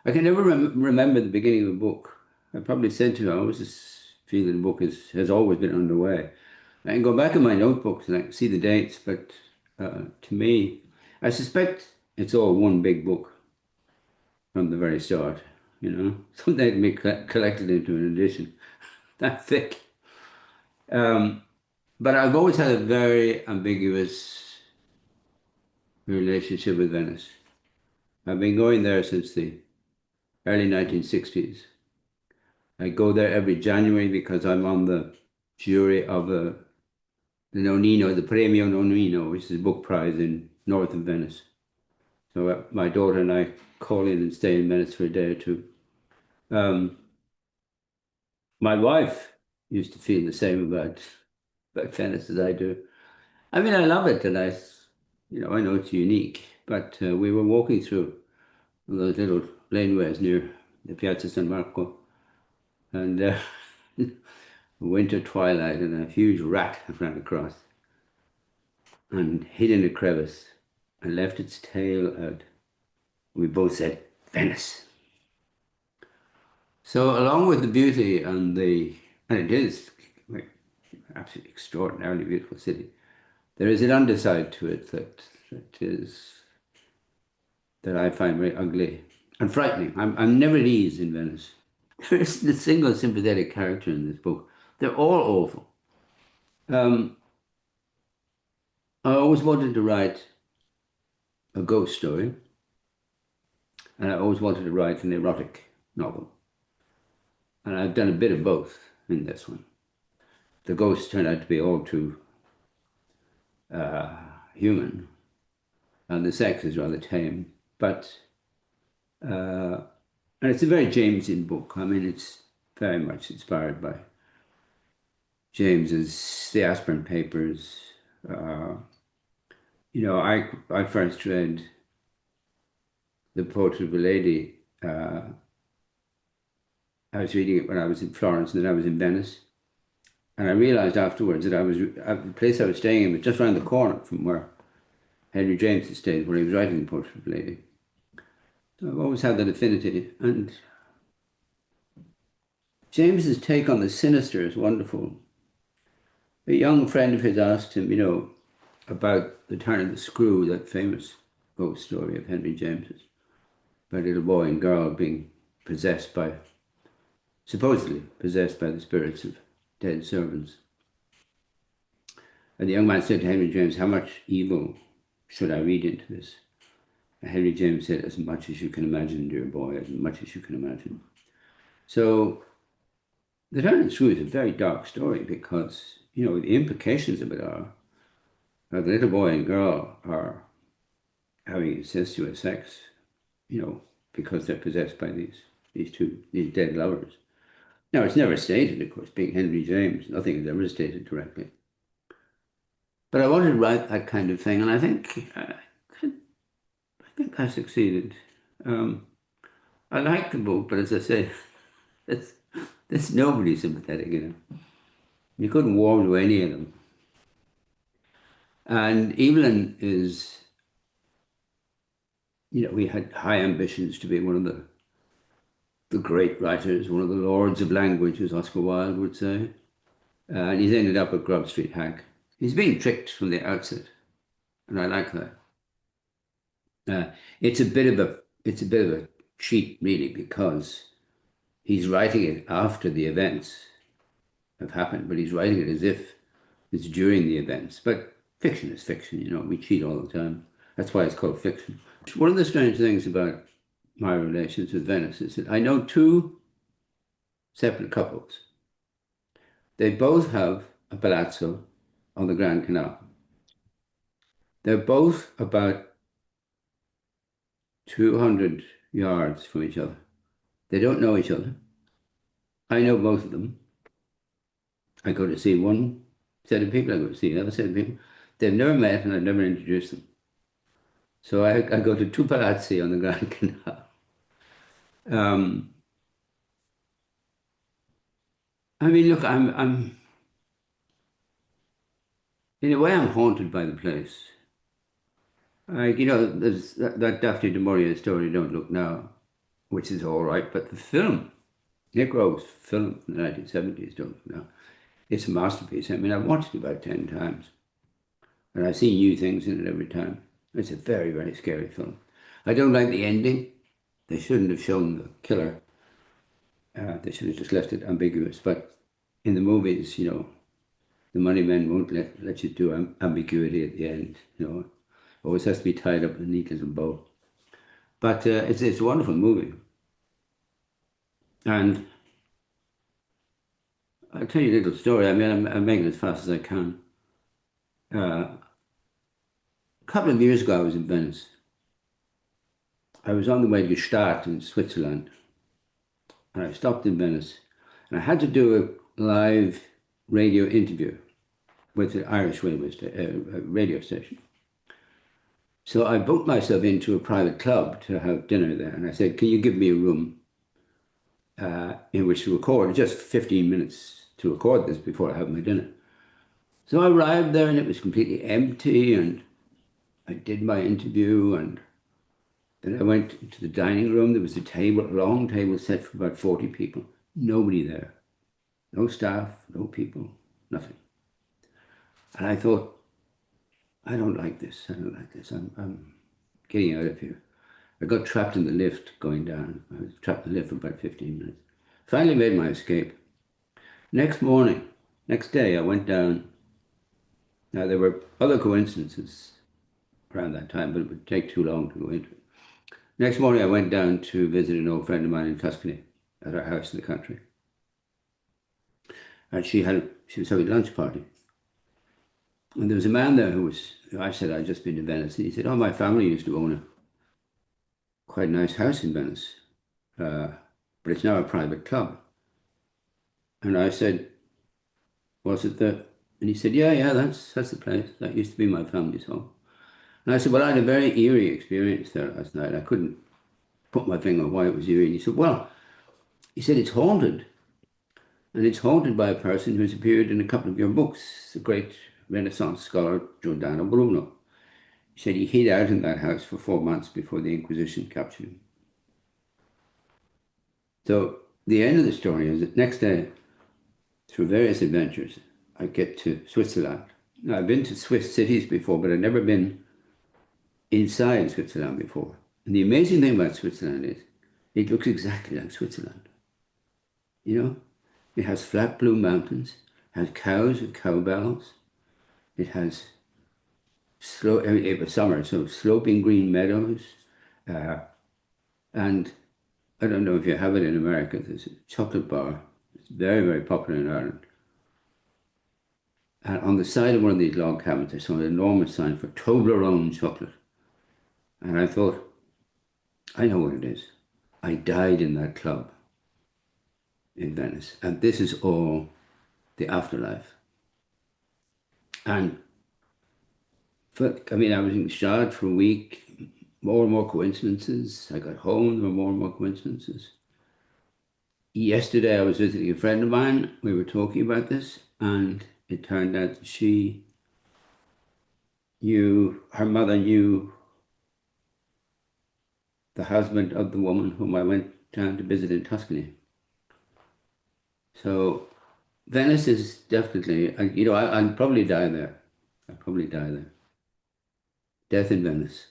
I can never remember the beginning of a book. I probably said to you, I always just feel that the book has always been underway. I can go back in my notebooks and I can see the dates, but to me, I suspect it's all one big book from the very start, you know? Something that can be collected into an edition that thick. Um, but I've always had a very ambiguous relationship with Venice. I've been going there since the early 1960s. I go there every January because I'm on the jury of the Nonino, the Premio Nonino, which is a book prize in north of Venice. So my daughter and I call in and stay in Venice for a day or two. Um, my wife used to feel the same about Venice as I do. I mean, I love it, and I know it's unique. But we were walking through those little laneways near the Piazza San Marco, and winter twilight, and a huge rat ran across and hid in a crevice and left its tail out. We both said, Venice. So along with the beauty and it is like absolutely extraordinarily beautiful city, there is an underside to it that I find very ugly and frightening. I'm never at ease in Venice. There isn't a single sympathetic character in this book. They're all awful. Um, I always wanted to write a ghost story, and I always wanted to write an erotic novel. And I've done a bit of both in this one. The ghosts turned out to be all too human, and the sex is rather tame. But and it's a very Jamesian book. I mean, it's very much inspired by James's The Aspirin Papers. Uh, I first read The Portrait of a Lady. I was reading it when I was in Florence, and then I was in Venice. And I realized afterwards that the place I was staying in was just around the corner from where Henry James stayed, where he was writing The Portrait of a Lady. So I've always had that affinity. And James's take on the sinister is wonderful. A young friend of his asked him, about the turn of the screw, that famous ghost story of Henry James's, about a little boy and girl being supposedly possessed by the spirits of dead servants. And the young man said to Henry James, how much evil should I read into this? And Henry James said, as much as you can imagine, dear boy, as much as you can imagine. So the turn of the screw is a very dark story because, the implications of it are the little boy and girl are having incestuous sex, because they're possessed by these dead lovers. Now, it's never stated, of course, being Henry James, nothing is ever stated directly. But I wanted to write that kind of thing, and I think I succeeded. Um, I like the book, but as I say, there's, there's nobody sympathetic in it. You couldn't warm to any of them. And Evelyn is, we had high ambitions to be one of the great writers, one of the lords of language, as Oscar Wilde would say. And he's ended up a Grub Street hack. He's been tricked from the outset, and I like that. Uh, it's a bit of a cheat, really, because he's writing it after the events have happened, but he's writing it as if it's during the events. But fiction is fiction, we cheat all the time. That's why it's called fiction. One of the strange things about my relations with Venice is that I know two separate couples. They both have a palazzo on the Grand Canal. They're both about 200 yards from each other. They don't know each other. I know both of them. I go to see one set of people, I go to see another set of people. They've never met and I've never introduced them. So I go to two palazzi on the Grand Canal. Um, I mean, look, in a way, I'm haunted by the place. There's that Daphne du Maurier story, Don't Look Now, which is all right, but the film, Nick Rowe's film from the 1970s, don't you know? It's a masterpiece. I mean, I've watched it about 10 times, and I see new things in it every time. It's a very, very scary film. I don't like the ending. They shouldn't have shown the killer. They should have just left it ambiguous. But in the movies, the money men won't let you do ambiguity at the end. Always has to be tied up in a neat little bow. But it's a wonderful movie. And I'll tell you a little story. I mean, I'm making it as fast as I can. A couple of years ago, I was in Venice. I was on the way to Gstaad in Switzerland, and I stopped in Venice, and I had to do a live radio interview with the Irish radio station. So I booked myself into a private club to have dinner there, and I said, "Can you give me a room in which to record? Just 15 minutes to record this before I have my dinner." So I arrived there, and it was completely empty, and I did my interview, and then I went into the dining room. There was a long table set for about 40 people. Nobody there. No staff, no people, nothing. And I thought, I don't like this. I don't like this. I'm getting out of here. I got trapped in the lift going down. I was trapped in the lift for about 15 minutes. Finally made my escape. Next day, I went down. Now, there were other coincidences around that time, but it would take too long to go into it. Next morning, I went down to visit an old friend of mine in Tuscany at her house in the country. And she was having a lunch party. And there was a man there I said, I'd just been to Venice. And he said, "Oh, my family used to own a quite nice house in Venice, but it's now a private club." And I said, "Was it the?" And he said, "Yeah, that's the place. That used to be my family's home." And I said, "Well, I had a very eerie experience there last night. I couldn't put my finger on why it was eerie." And he said, "Well," he said, "it's haunted. And it's haunted by a person who's appeared in a couple of your books, the great Renaissance scholar Giordano Bruno." He said he hid out in that house for 4 months before the Inquisition captured him. So the end of the story is that next day, through various adventures, I get to Switzerland. Now, I've been to Swiss cities before, but I've never been inside Switzerland before. And the amazing thing about Switzerland is it looks exactly like Switzerland. You know, it has flat blue mountains, has cows with cowbells. It has it was summer, so sloping green meadows. Uh, and I don't know if you have it in America, there's a chocolate bar. It's very, very popular in Ireland. And on the side of one of these log cabins, I saw an enormous sign for Toblerone chocolate. And I thought, I know what it is. I died in that club in Venice. And this is all the afterlife. And I mean, I was in Gstaad for a week, more and more coincidences. I got home, there were more and more coincidences. Yesterday, I was visiting a friend of mine. We were talking about this, and it turned out that her mother knew the husband of the woman whom I went down to visit in Tuscany. So Venice is definitely, I'll probably die there. I'll probably die there. Death in Venice.